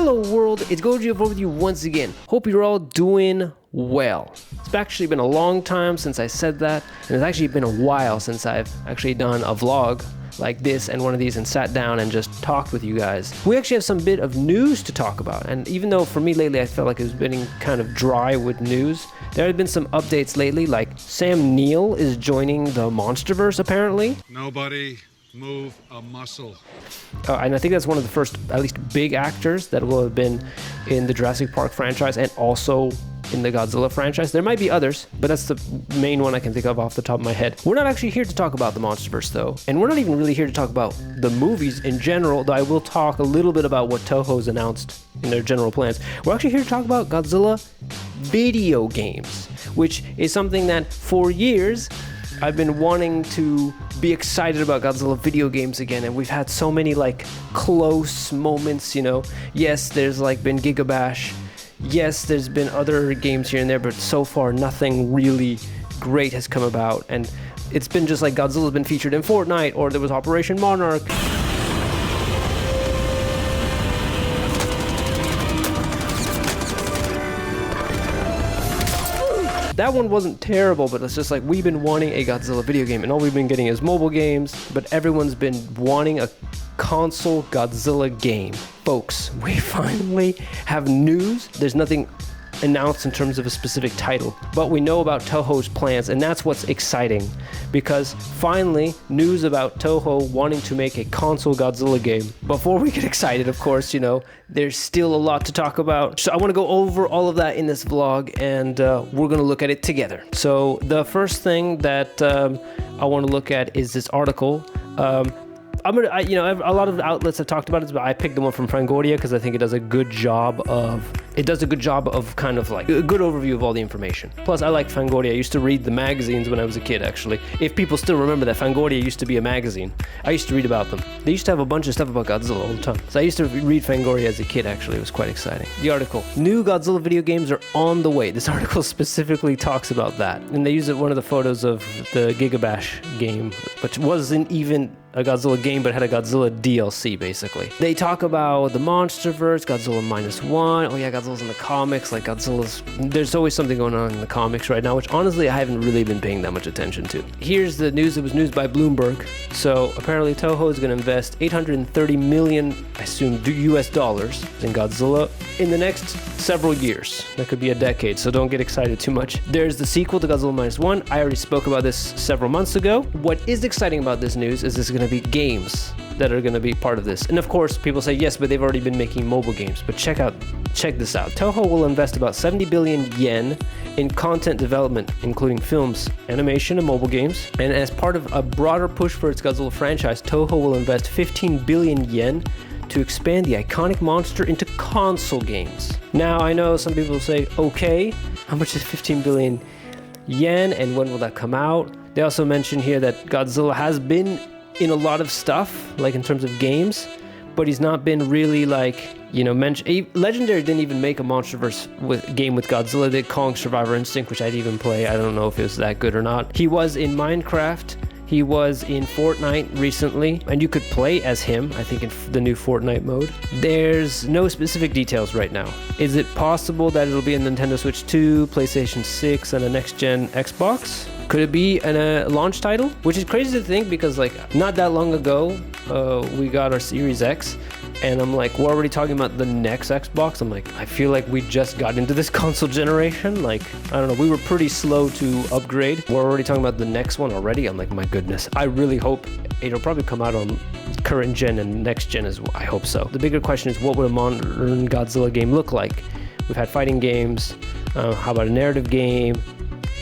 Hello world, it's GODZILLA with you once again. Hope you're all doing well. It's actually been a long time since I said that, and it's actually been a while since I've actually done a vlog like this and one of these and sat down and just talked with you guys. We actually have some bit of news to talk about, and even though for me lately I felt like it was been kind of dry with news, there have been some updates lately, like Sam Neill is joining the Monsterverse apparently. Nobody move a muscle. And I think that's one of the first, at least big actors that will have been in the Jurassic Park franchise and also in the Godzilla franchise. There might be others, but that's the main one I can think of off the top of my head. We're not actually here to talk about the Monsterverse though, and we're not even really here to talk about the movies in general, though I will talk a little bit about what Toho's announced in their general plans. We're actually here to talk about Godzilla video games, which is something that for years I've been wanting to be excited about Godzilla video games again, and we've had so many like close moments, you know. Yes, there's like been Giga Bash. Yes, there's been other games here and there, but so far nothing really great has come about, and it's been just like Godzilla's been featured in Fortnite, or there was Operation Monarch. That one wasn't terrible, but it's just like we've been wanting a Godzilla video game, and all we've been getting is mobile games, but everyone's been wanting a console Godzilla game. Folks, we finally have news. There's nothing announced in terms of a specific title, but we know about Toho's plans, and that's what's exciting, because finally news about Toho wanting to make a console Godzilla game. Before we get excited, of course, you know, there's still a lot to talk about, so I want to go over all of that in this vlog, and we're going to look at it together. So the first thing that I want to look at is this article. You know, a lot of the outlets have talked about it, but I picked the one from Fangoria because I think it does a good job of kind of like a good overview of all the information. Plus, I like Fangoria. I used to read the magazines when I was a kid, actually. If people still remember that Fangoria used to be a magazine, I used to read about them. They used to have a bunch of stuff about Godzilla all the time. So I used to read Fangoria as a kid, actually. It was quite exciting. The article, new Godzilla video games are on the way. This article specifically talks about that. And they use one of the photos of the Giga Bash game, which wasn't even a Godzilla game, but had a Godzilla DLC, basically. They talk about the Monsterverse, Godzilla -1. Oh yeah, Godzilla's in the comics, like there's always something going on in the comics right now, which honestly I haven't really been paying that much attention to. Here's the news. It was news by Bloomberg. So apparently Toho is going to invest 830 million, I assume, US dollars in Godzilla in the next several years. That could be a decade, so don't get excited too much. There's the sequel to Godzilla -1. I already spoke about this several months ago. What is exciting about this news is this is going to be games that are going to be part of this. And of course, people say, yes, but they've already been making mobile games. But check this out. Toho will invest about 70 billion yen in content development, including films, animation, and mobile games. And as part of a broader push for its Godzilla franchise, Toho will invest 15 billion yen to expand the iconic monster into console games. Now, I know some people say, okay, how much is 15 billion yen and when will that come out? They also mention here that Godzilla has been in a lot of stuff, like in terms of games, but he's not been really like, you know, Legendary didn't even make a Monsterverse game with Godzilla. They did Kong Survivor Instinct, which I'd even play. I don't know if it was that good or not. He was in Minecraft. He was in Fortnite recently, and you could play as him, I think, in the new Fortnite mode. There's no specific details right now. Is it possible that it'll be a Nintendo Switch 2, PlayStation 6, and a next-gen Xbox? Could it be a launch title? Which is crazy to think because, like, not that long ago, we got our Series X, and I'm like, we're already talking about the next Xbox. I'm like, I feel like we just got into this console generation. Like, I don't know, we were pretty slow to upgrade. We're already talking about the next one already. I'm like, my goodness. I really hope it'll probably come out on current gen and next gen as well. I hope so. The bigger question is, what would a modern Godzilla game look like? We've had fighting games. How about a narrative game?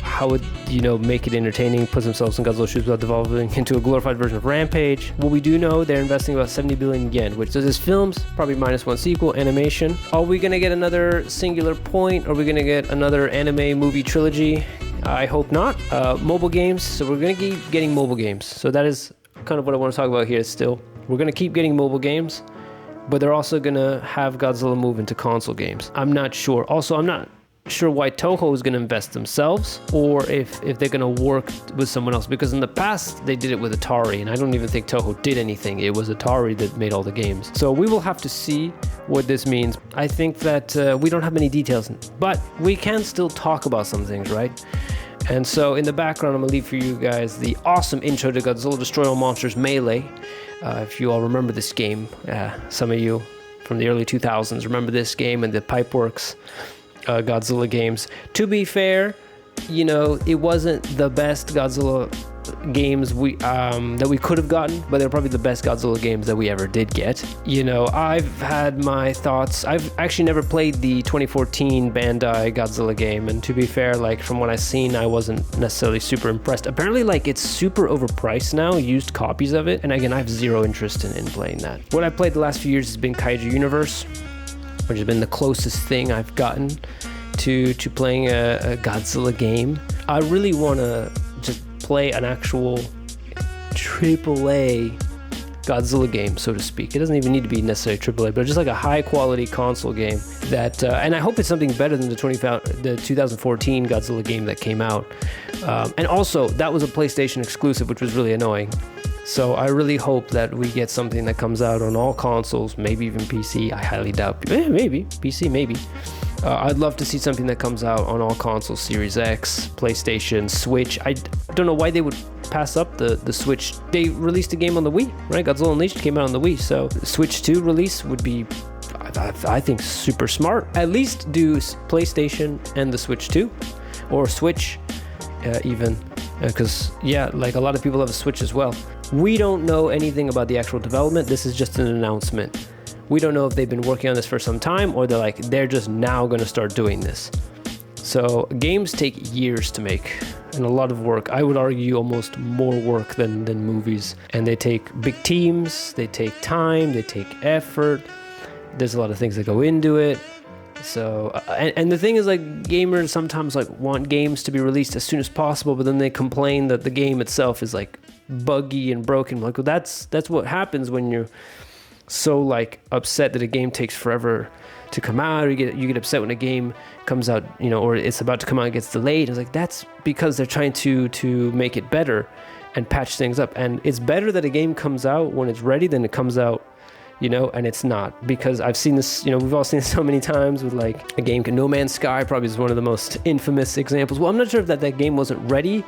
How would, you know, make it entertaining, put themselves in Godzilla's shoes without devolving into a glorified version of Rampage? Well, we do know they're investing about 70 billion yen, which is films, probably -1 sequel, animation. Are we going to get another Singular Point? Are we going to get another anime movie trilogy? I hope not. Mobile games, so we're going to keep getting mobile games. So that is kind of what I want to talk about here still. We're going to keep getting mobile games, but they're also going to have Godzilla move into console games. I'm not sure. Also, I'm not sure why Toho is going to invest themselves, or if they're going to work with someone else, because in the past they did it with Atari, and I don't even think Toho did anything. It was Atari that made all the games. So we will have to see what this means. I think that we don't have many details, but we can still talk about some things, right? And so in the background, I'm going to leave for you guys the awesome intro to Godzilla Destroy All Monsters Melee. If you all remember this game, some of you from the early 2000s remember this game and the Pipeworks Godzilla games. To be fair, you know, it wasn't the best Godzilla games that we could have gotten, but they're probably the best Godzilla games that we ever did get. You know, I've had my thoughts. I've actually never played the 2014 Bandai Godzilla game, and to be fair, like from what I've seen, I wasn't necessarily super impressed. Apparently, like it's super overpriced now, used copies of it, and again, I have zero interest in playing that. What I've played the last few years has been Kaiju Universe, which has been the closest thing I've gotten to playing a Godzilla game. I really want to just play an actual AAA Godzilla game, so to speak. It doesn't even need to be necessarily AAA, but just like a high quality console game that, and I hope it's something better than the 2014 Godzilla game that came out. And also, that was a PlayStation exclusive, which was really annoying. So I really hope that we get something that comes out on all consoles, maybe even PC. I highly doubt. Maybe PC, maybe. I'd love to see something that comes out on all consoles, Series X, PlayStation, Switch. I don't know why they would pass up the Switch. They released a game on the Wii, right? Godzilla Unleashed came out on the Wii, so the Switch 2 release would be, I think, super smart. At least do PlayStation and the Switch 2, or Switch even, because yeah, like a lot of people have a Switch as well. We don't know anything about the actual development. This is just an announcement. We don't know if they've been working on this for some time, or they're just now going to start doing this. So games take years to make and a lot of work. I would argue almost more work than movies. And they take big teams, they take time, they take effort. There's a lot of things that go into it. So, and the thing is, like, gamers sometimes like want games to be released as soon as possible, but then they complain that the game itself is like buggy and broken. Like, well, that's what happens when you're so like upset that a game takes forever to come out, or you get upset when a game comes out, you know, or it's about to come out and gets delayed. It's like, that's because they're trying to make it better and patch things up. And it's better that a game comes out when it's ready than it comes out, you know, and it's not. Because I've seen this, you know, we've all seen this so many times with like a game, No Man's Sky probably is one of the most infamous examples. Well, I'm not sure if that game wasn't ready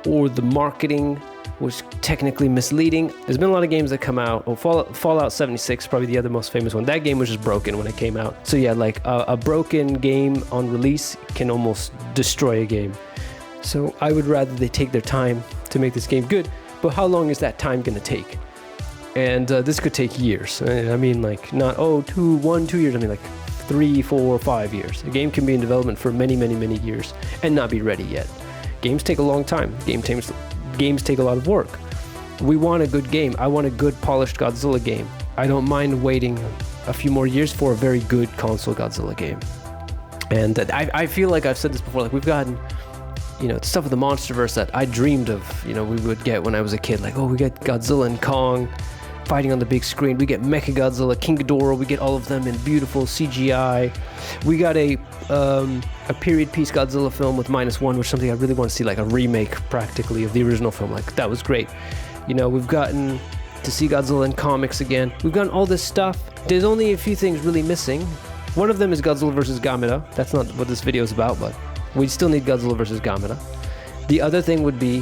or the marketing was technically misleading. There's been a lot of games that come out. Oh, Fallout 76, probably the other most famous one. That game was just broken when it came out. So yeah, like a broken game on release can almost destroy a game. So I would rather they take their time to make this game good. But how long is that time going to take? And this could take years. I mean, like, not 2 years. I mean, like 3, 4, 5 years. A game can be in development for many, many, many years and not be ready yet. Games take a long time. Games take a lot of work. We want a good game. I want a good polished Godzilla game. I don't mind waiting a few more years for a very good console Godzilla game. And I feel like I've said this before, like we've gotten, you know, stuff of the MonsterVerse that I dreamed of, you know, we would get when I was a kid. Like, oh, we get Godzilla and Kong fighting on the big screen. We get Mechagodzilla, King Ghidorah. We get all of them in beautiful CGI. We got a period piece Godzilla film with -1, which is something I really want to see, like a remake practically of the original film. Like, that was great. You know, we've gotten to see Godzilla in comics again. We've gotten all this stuff. There's only a few things really missing. One of them is Godzilla vs. Gamera. That's not what this video is about, but we still need Godzilla vs. Gamera. The other thing would be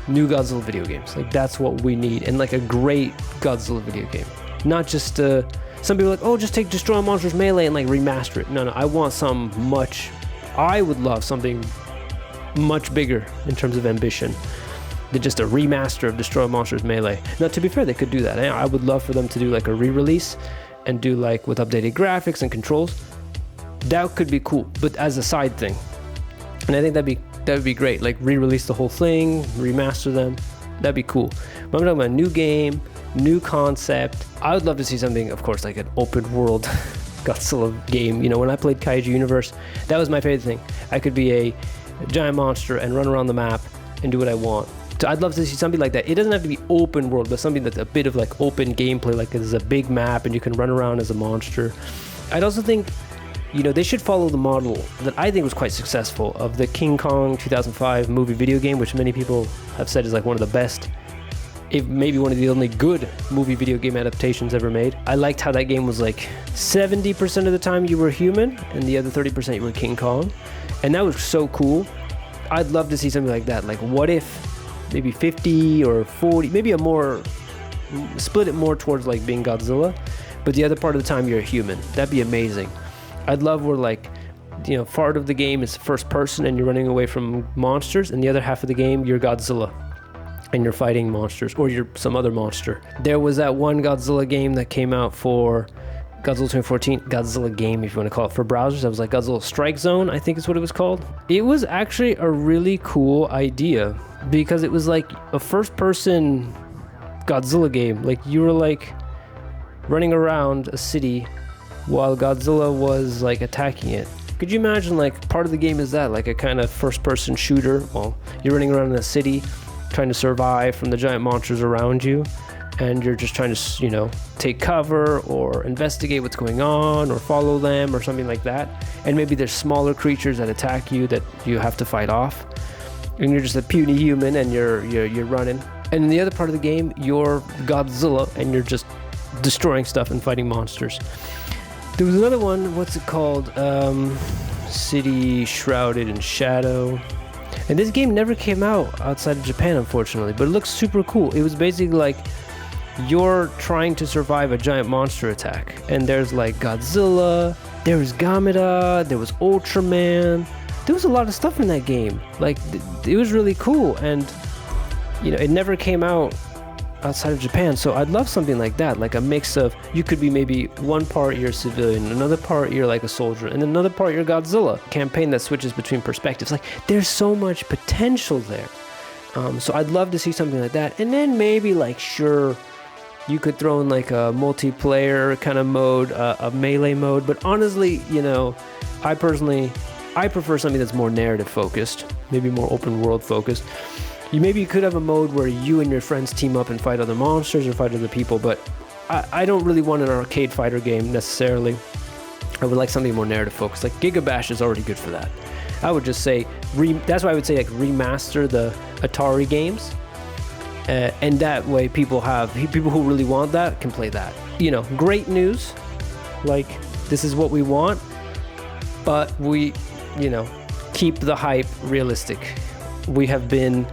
new Godzilla video games. Like, that's what we need, and like a great Godzilla video game. Not just some people are like, oh, just take Destroy All Monsters Melee and like remaster it. No, I want I would love something much bigger in terms of ambition than just a remaster of Destroy All Monsters Melee. Now, to be fair, they could do that. I would love for them to do like a re-release and do like with updated graphics and controls. That could be cool, but as a side thing. And I think that would be great. Like, re-release the whole thing, remaster them. That'd be cool. But I'm talking about a new game, new concept. I would love to see something, of course, like an open world Godzilla game. You know, when I played Kaiju Universe, that was my favorite thing. I could be a giant monster and run around the map and do what I want. So I'd love to see something like that. It doesn't have to be open world, but something that's a bit of like open gameplay, like there's a big map and you can run around as a monster. I'd also think, you know, they should follow the model that I think was quite successful of the King Kong 2005 movie video game, which many people have said is like one of the best, if maybe one of the only good movie video game adaptations ever made. I liked how that game was like 70% of the time you were human and the other 30% you were King Kong. And that was so cool. I'd love to see something like that. Like, what if maybe 50 or 40, maybe a more, split it more towards like being Godzilla, but the other part of the time you're a human. That'd be amazing. I'd love where, like, you know, part of the game is first person and you're running away from monsters, and the other half of the game you're Godzilla and you're fighting monsters, or you're some other monster. There was that one Godzilla game that came out for Godzilla 2014, Godzilla game if you want to call it, for browsers. That was like Godzilla Strike Zone, I think is what it was called. It was actually a really cool idea because it was like a first person Godzilla game. Like, you were like running around a city while Godzilla was like attacking it. Could you imagine, like, part of the game is that, like a kind of first person shooter? Well, you're running around in a city trying to survive from the giant monsters around you, and you're just trying to, you know, take cover or investigate what's going on or follow them or something like that. And maybe there's smaller creatures that attack you that you have to fight off, and you're just a puny human and you're running. And in the other part of the game, you're Godzilla and you're just destroying stuff and fighting monsters. There was another one, what's it called? City Shrouded in Shadow. And this game never came out outside of Japan, unfortunately, but it looks super cool. It was basically like you're trying to survive a giant monster attack. And there's like Godzilla, there was Gamera, there was Ultraman. There was a lot of stuff in that game. Like, it was really cool. And, you know, it never came out outside of Japan, so I'd love something like that, like a mix of, you could be maybe one part you're a civilian, another part you're like a soldier, and another part you're Godzilla. Campaign that switches between perspectives. Like, there's so much potential there. So I'd love to see something like that. And then maybe, like, sure, you could throw in like a multiplayer kind of mode, a melee mode, but honestly, you know, I prefer something that's more narrative focused, maybe more open world focused. Maybe you could have a mode where you and your friends team up and fight other monsters or fight other people, but I don't really want an arcade fighter game necessarily. I would like something more narrative focused. Like, Giga Bash is already good for that. I would just say, that's why I would say, like, remaster the Atari games, and that way people who really want that can play that. You know, great news. Like, this is what we want, but we, you know, keep the hype realistic. We have been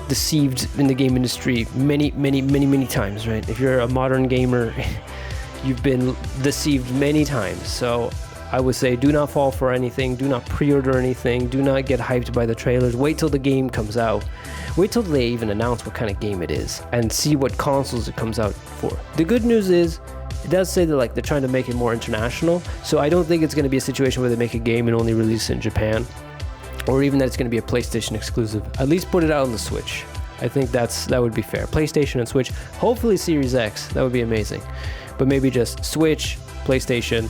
deceived in the game industry many times, right? If you're a modern gamer, you've been deceived many times. So I would say, do not fall for anything, do not pre-order anything, do not get hyped by the trailers. Wait till the game comes out. Wait till they even announce what kind of game it is and see what consoles it comes out for. The good news is, it does say that, like, they're trying to make it more international, so I don't think it's going to be a situation where they make a game and only release it in Japan, or even that it's going to be a PlayStation exclusive. At least put it out on the Switch. I think that would be fair. PlayStation and Switch, hopefully Series X, that would be amazing. But maybe just Switch, PlayStation,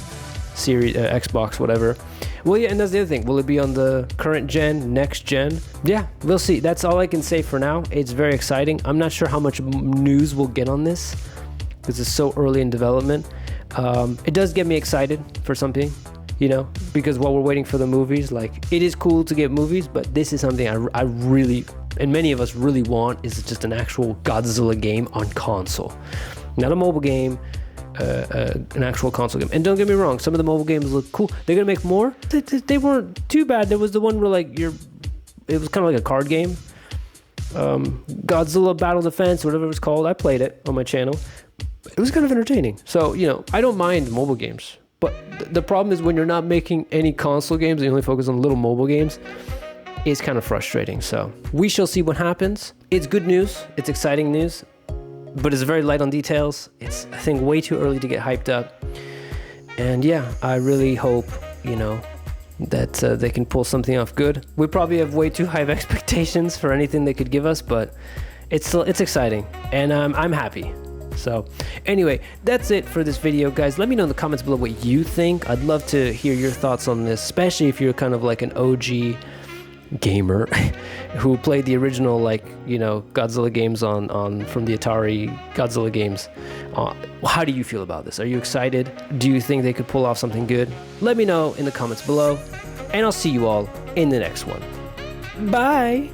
Series Xbox, whatever. Well, yeah, and that's the other thing. Will it be on the current gen, next gen? Yeah, we'll see. That's all I can say for now. It's very exciting. I'm not sure how much news we'll get on this because it's so early in development. It does get me excited for something, you know, because while we're waiting for the movies, like, it is cool to get movies, but this is something I really, and many of us really want, is just an actual Godzilla game on console. Not a mobile game, an actual console game. And don't get me wrong, some of the mobile games look cool. They're gonna make more. They weren't too bad. There was the one where, like, it was kind of like a card game. Godzilla Battle Defense, whatever it was called. I played it on my channel. It was kind of entertaining. So, you know, I don't mind mobile games. But the problem is when you're not making any console games and you only focus on little mobile games, it's kind of frustrating. So we shall see what happens. It's good news. It's exciting news. But it's very light on details. It's, I think, way too early to get hyped up. And yeah, I really hope, you know, that they can pull something off good. We probably have way too high expectations for anything they could give us, but it's exciting. And I'm happy. So anyway, that's it for this video, guys. Let me know in the comments below what you think. I'd love to hear your thoughts on this, especially if you're kind of like an OG gamer who played the original, like, you know, Godzilla games on from the Atari Godzilla games. How do you feel about this? Are you excited? Do you think they could pull off something good? Let me know in the comments below, and I'll see you all in the next one. Bye!